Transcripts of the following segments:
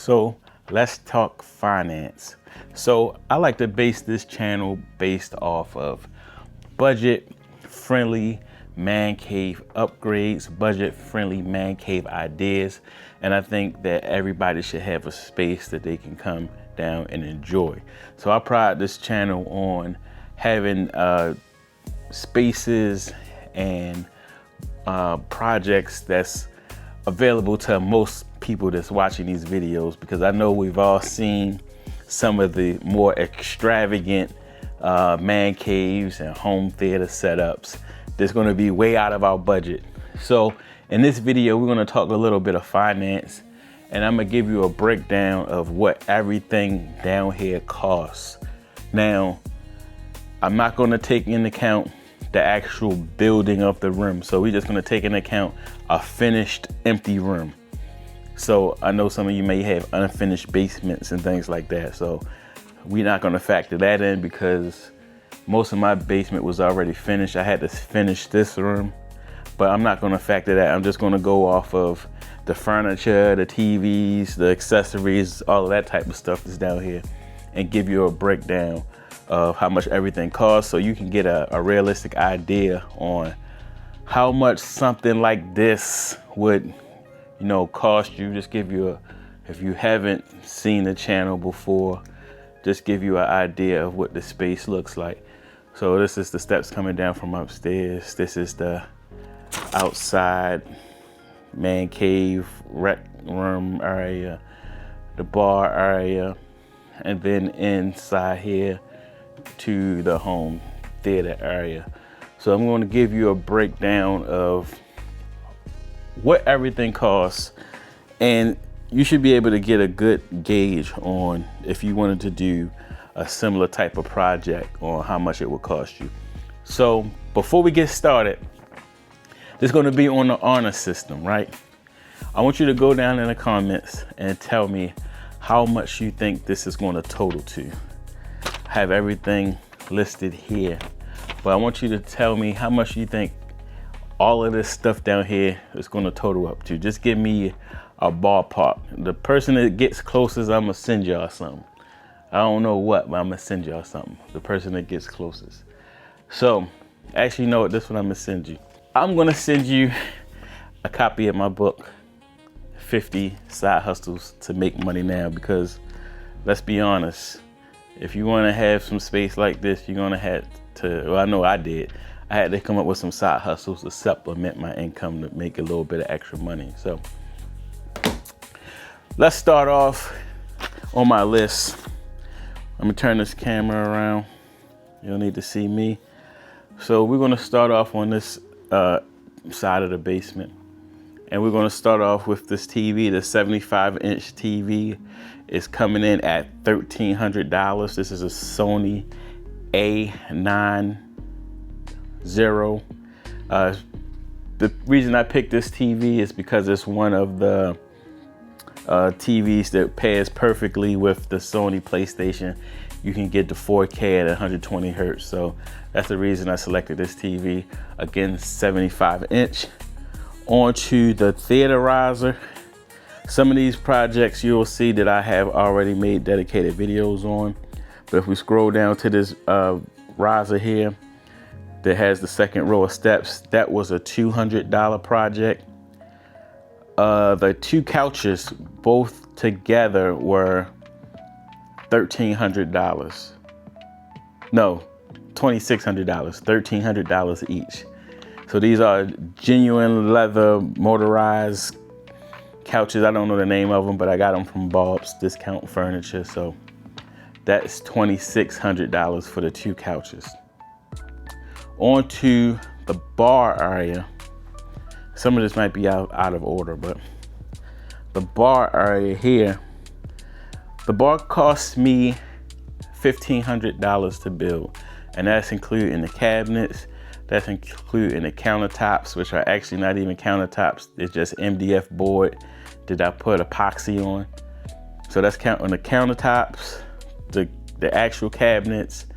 So let's talk finance. So I like to base this channel based off of budget friendly man cave upgrades, budget friendly man cave ideas. And I think that everybody should have a space that they can come down and enjoy. So I pride this channel on having spaces and projects that's available to most people that's watching these videos, because I know we've all seen some of the more extravagant man caves and home theater setups that's going to be way out of our budget. So in this video, we're going to talk a little bit of finance, and I'm going to give you a breakdown of what everything down here costs. Now, I'm not going to take into account the actual building of the room. So we're just going to take into account a finished empty room. So I know some of you may have unfinished basements and things like that. So we're not going to factor that in because most of my basement was already finished. I had to finish this room, but I'm not going to factor that. I'm just going to go off of the furniture, the TVs, the accessories, all of that type of stuff that's down here, and give you a breakdown of how much everything costs, so you can get a realistic idea on how much something like this would, cost you. Just give you if you haven't seen the channel before, just give you an idea of what the space looks like. So this is the steps coming down from upstairs. This is the outside man cave rec room area, the bar area, and then inside here to the home theater area. So I'm going to give you a breakdown of what everything costs, and you should be able to get a good gauge on if you wanted to do a similar type of project on how much it would cost you. So before we get started, this is going to be on the honor system, right? I want you to go down in the comments and tell me how much you think this is going to total to. Have everything listed here, but I want you to tell me how much you think all of this stuff down here is going to total up to. Just give me a ballpark. The person that gets closest, I'm gonna send y'all something. I don't know what, but I'm gonna send y'all something. The person that gets closest. So actually, you know what? This is what I'm gonna send you. I'm gonna send you a copy of my book, 50 Side Hustles to Make Money Now, because let's be honest, if you want to have some space like this, you're going to have to, well, I know I did. I had to come up with some side hustles to supplement my income to make a little bit of extra money. So let's start off on my list. I'm going to turn this camera around. You don't need to see me. So we're going to start off on this side of the basement. And we're going to start off with this TV, the 75-inch TV. Is coming in at $1,300. This is a Sony A90. The reason I picked this TV is because it's one of the TVs that pairs perfectly with the Sony PlayStation. You can get the 4K at 120 hertz. So that's the reason I selected this TV. Again, 75-inch. On to the theaterizer. Some of these projects you'll see that I have already made dedicated videos on. But if we scroll down to this riser here that has the second row of steps, that was a $200 project. The two couches both together were $1,300. No, $2,600, $1,300 each. So these are genuine leather motorized couches. I don't know the name of them, but I got them from Bob's Discount Furniture. So that's $2,600 for the two couches. On to the bar area. Some of this might be out of order, but the bar area here, the bar cost me $1,500 to build. And that's including the cabinets, that's including the countertops, which are actually not even countertops. It's just MDF board that I put epoxy on. So that's counting the countertops, the actual cabinets,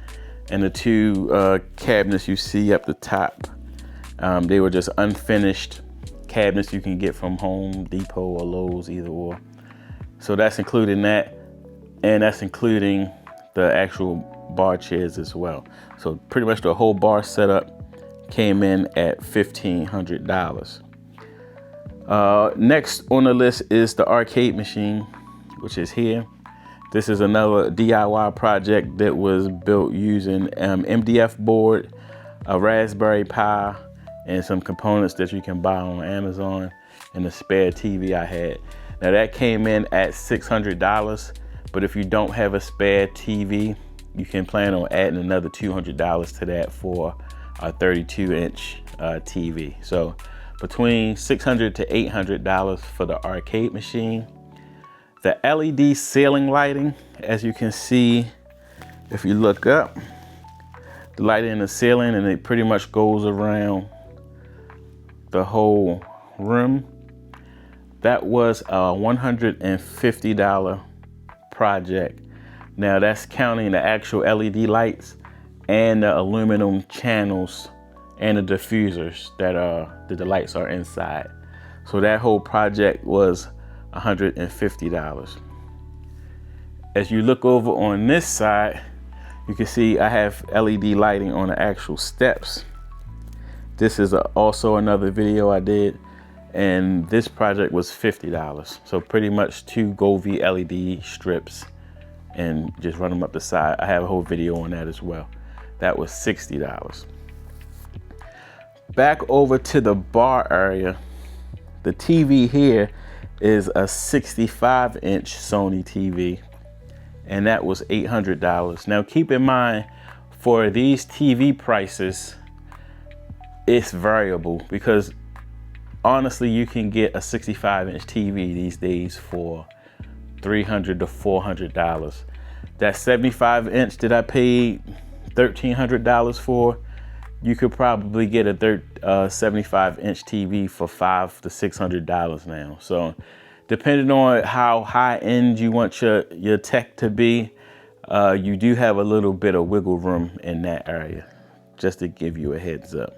and the two cabinets you see up the top. They were just unfinished cabinets you can get from Home Depot or Lowe's, either or. So that's including that, and that's including the actual bar chairs as well. So pretty much the whole bar setup came in at $1,500. Next on the list is the arcade machine, which is here. This is another DIY project that was built using MDF board, a Raspberry Pi, and some components that you can buy on Amazon, and a spare TV I had. Now that came in at $600, but if you don't have a spare TV, you can plan on adding another $200 to that for a 32-inch TV. So between $600 to $800 for the arcade machine. The LED ceiling lighting, as you can see, if you look up, the lighting in the ceiling, and it pretty much goes around the whole room. That was a $150 project. Now that's counting the actual LED lights and the aluminum channels and the diffusers that the lights are inside. So that whole project was $150. As you look over on this side, you can see I have LED lighting on the actual steps. This is also another video I did, and this project was $50. So pretty much 2 Govee LED strips and just run them up the side. I have a whole video on that as well. That was $60. Back over to the bar area, the TV here is a 65-inch Sony TV, and that was $800. Now keep in mind, for these TV prices, it's variable, because honestly you can get a 65-inch TV these days for $300 to $400. That 75-inch that I paid $1,300 for, you could probably get a 75-inch TV for $500 to $600 now. So depending on how high-end you want your tech to be, you do have a little bit of wiggle room in that area, just to give you a heads up.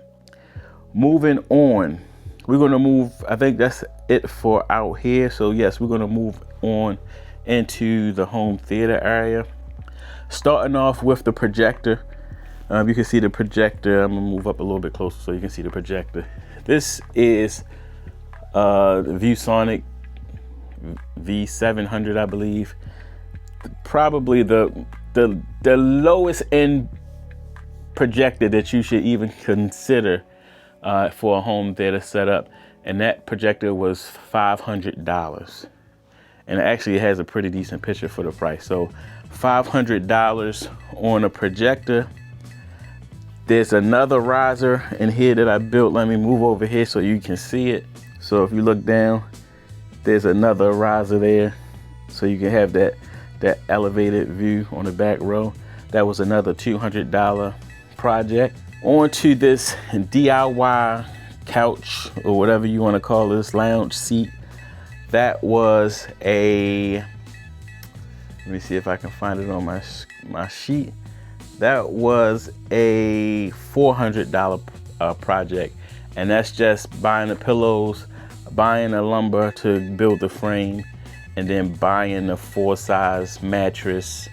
Moving on, we're gonna move, I think that's it for out here. So yes, we're gonna move on into the home theater area. Starting off with the projector. You can see the projector. I'm gonna move up a little bit closer so you can see the projector. This is the ViewSonic V700, I believe. Probably the lowest end projector that you should even consider for a home theater setup, and that projector was $500. And actually it has a pretty decent picture for the price. So $500 on a projector. There's another riser in here that I built. Let me move over here so you can see it. So if you look down, there's another riser there, so you can have that elevated view on the back row. That was another $200 project. On to this DIY couch, or whatever you want to call this, lounge seat. That was a, let me see if I can find it on my sheet. That was a $400 project, and that's just buying the pillows, buying the lumber to build the frame, and then buying the 4-size mattress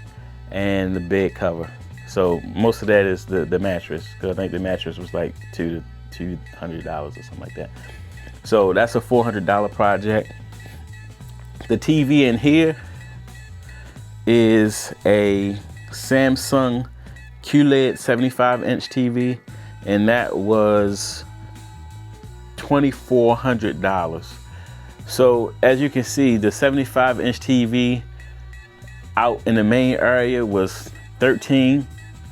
and the bed cover. So most of that is the mattress, because I think the mattress was like $200 or something like that. So that's a $400 project. The TV in here is a Samsung QLED 75-inch TV, and that was $2,400. So as you can see, the 75-inch TV out in the main area was $13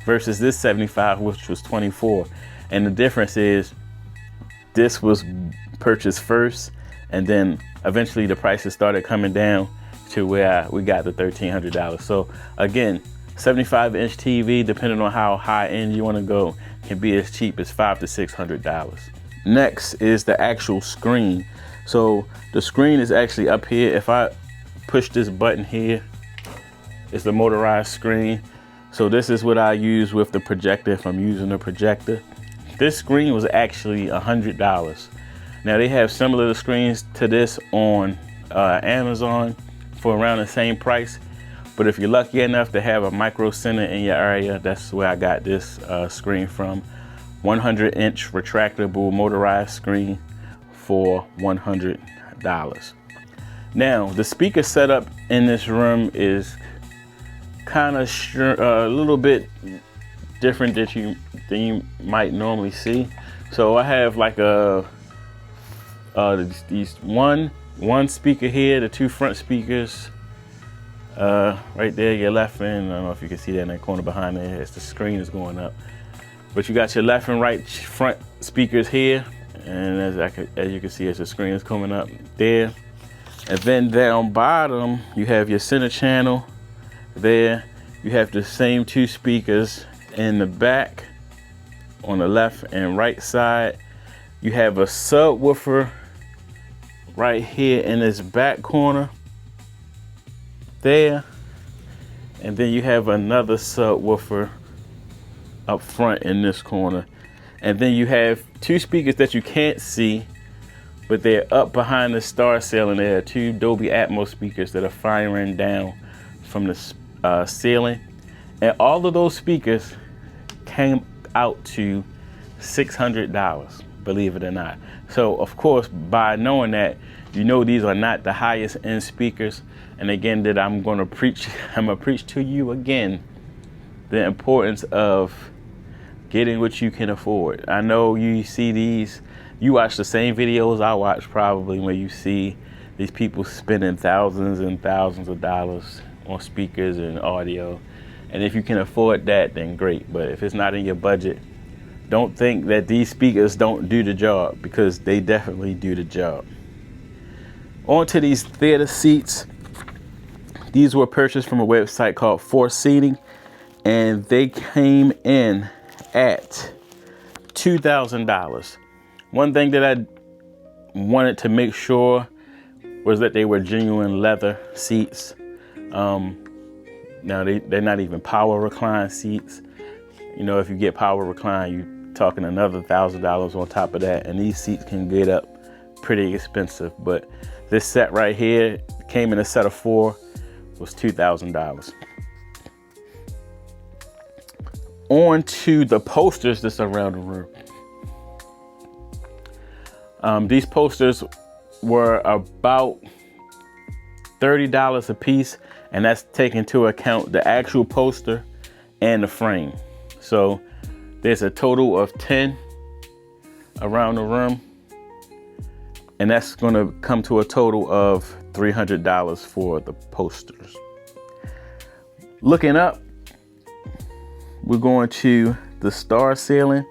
versus this 75, which was $24. And the difference is this was purchased first, and then eventually the prices started coming down to where we got the $1,300. So again, 75-inch TV, depending on how high end you want to go, can be as cheap as $500 to $600. Next is the actual screen. So the screen is actually up here. If I push this button here, it's the motorized screen. So this is what I use with the projector if I'm using a projector. This screen was actually $100. Now they have similar screens to this on Amazon for around the same price. But if you're lucky enough to have a micro center in your area, that's where I got this screen from. 100-inch retractable motorized screen for $100. Now, the speaker setup in this room is kind of a little bit different than you might normally see. So I have like these one speaker here, the two front speakers right there, your left end. I don't know if you can see that in that corner behind there as the screen is going up. But you got your left and right front speakers here, and as you can see, as the screen is coming up there. And then down bottom, you have your center channel there. You have the same two speakers in the back on the left and right side. You have a subwoofer right here in this back corner there. And then you have another subwoofer up front in this corner. And then you have two speakers that you can't see, but they're up behind the star ceiling. There are two Dolby Atmos speakers that are firing down from the ceiling. And all of those speakers came out to $600, believe it or not. So of course, by knowing that, you know these are not the highest end speakers. And again, that I'm gonna preach to you again the importance of getting what you can afford. I know you see these, you watch the same videos I watch probably, where you see these people spending thousands and thousands of dollars on speakers and audio. And if you can afford that, then great. But if it's not in your budget, don't think that these speakers don't do the job, because they definitely do the job. On to these theater seats. These were purchased from a website called Force Seating, and they came in at $2,000. One thing that I wanted to make sure was that they were genuine leather seats. Now they're not even power recline seats. You know, if you get power recline, you're talking another $1,000 on top of that, and these seats can get up pretty expensive. But this set right here came in a set of 4, was $2,000. On to the posters that's around the room. These posters were about $30 a piece, and that's taking into account the actual poster and the frame. So there's a total of 10 around the room, and that's going to come to a total of $300 for the posters. Looking up, we're going to the star ceiling.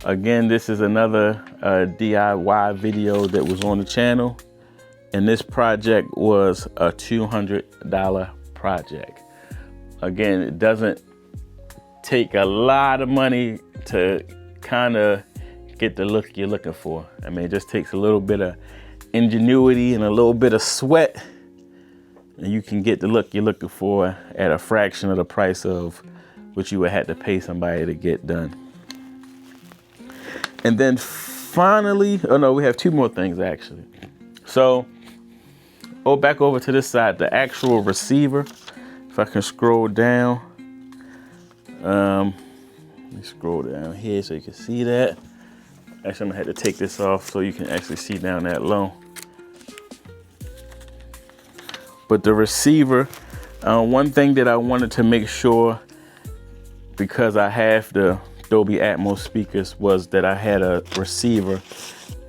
Again, this is another DIY video that was on the channel, and this project was a $200 project. Again, it doesn't take a lot of money to kind of get the look you're looking for. I mean, it just takes a little bit of ingenuity and a little bit of sweat, and you can get the look you're looking for at a fraction of the price of what you would have to pay somebody to get done. And then finally, oh no, we have 2 more things actually. So, back over to this side, the actual receiver. If I can scroll down, let me scroll down here so you can see that. Actually, I'm gonna have to take this off so you can actually see down that low. But the receiver, one thing that I wanted to make sure, because I have the Dolby Atmos speakers, was that I had a receiver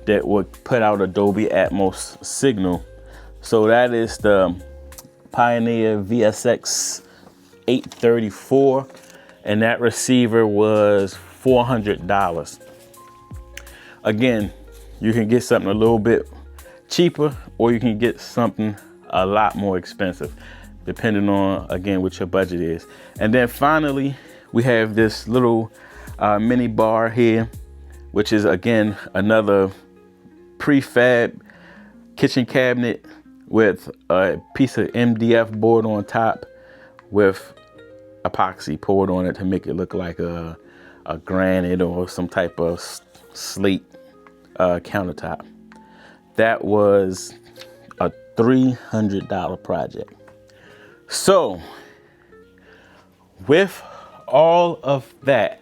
that would put out a Dolby Atmos signal. So that is the Pioneer VSX 834, and that receiver was $400. Again, you can get something a little bit cheaper, or you can get something a lot more expensive, depending on, again, what your budget is. And then finally, we have this little mini bar here, which is again another prefab kitchen cabinet with a piece of MDF board on top with epoxy poured on it to make it look like a granite or some type of slate countertop. That was a $300 project. So with all of that,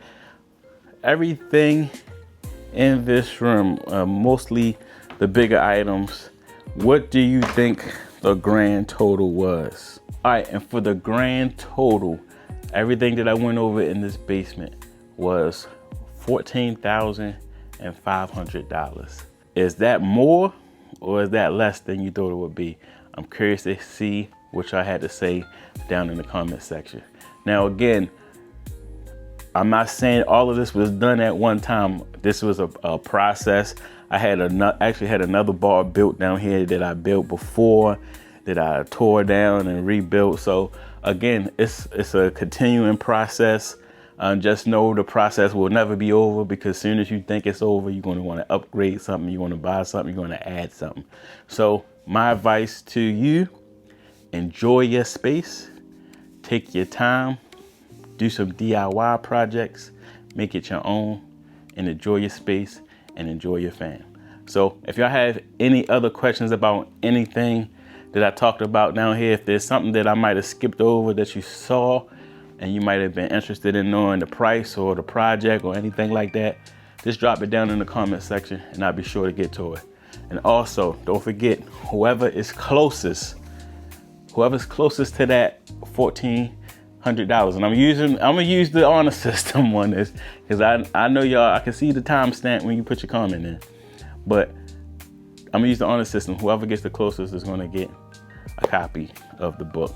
everything in this room, mostly the bigger items, what do you think the grand total was? All right, and for the grand total, everything that I went over in this basement was $14,500. Is that more or is that less than you thought it would be? I'm curious to see what y'all had to say down in the comment section. Now again, I'm not saying all of this was done at one time. This was a process. I had actually had another bar built down here that I built before, that I tore down and rebuilt. So again, it's a continuing process. Just know the process will never be over, because as soon as you think it's over, you're going to want to upgrade something, you want to buy something, you're going to add something. So my advice to you, enjoy your space, take your time, do some DIY projects, make it your own, and enjoy your space and enjoy your fam. So if y'all have any other questions about anything that I talked about down here, if there's something that I might have skipped over that you saw and you might have been interested in knowing the price or the project or anything like that, just drop it down in the comment section and I'll be sure to get to it. And also, don't forget, whoever's closest to that $1,400, and I'm gonna use the honor system on this, because I know y'all, I can see the timestamp when you put your comment in, but I'm gonna use the honor system. Whoever gets the closest is gonna get a copy of the book,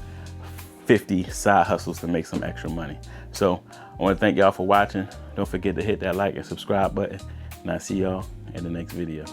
50 Side Hustles to Make Some Extra Money. So I want to thank y'all for watching. Don't forget to hit that like and subscribe button, and I'll see y'all in the next video.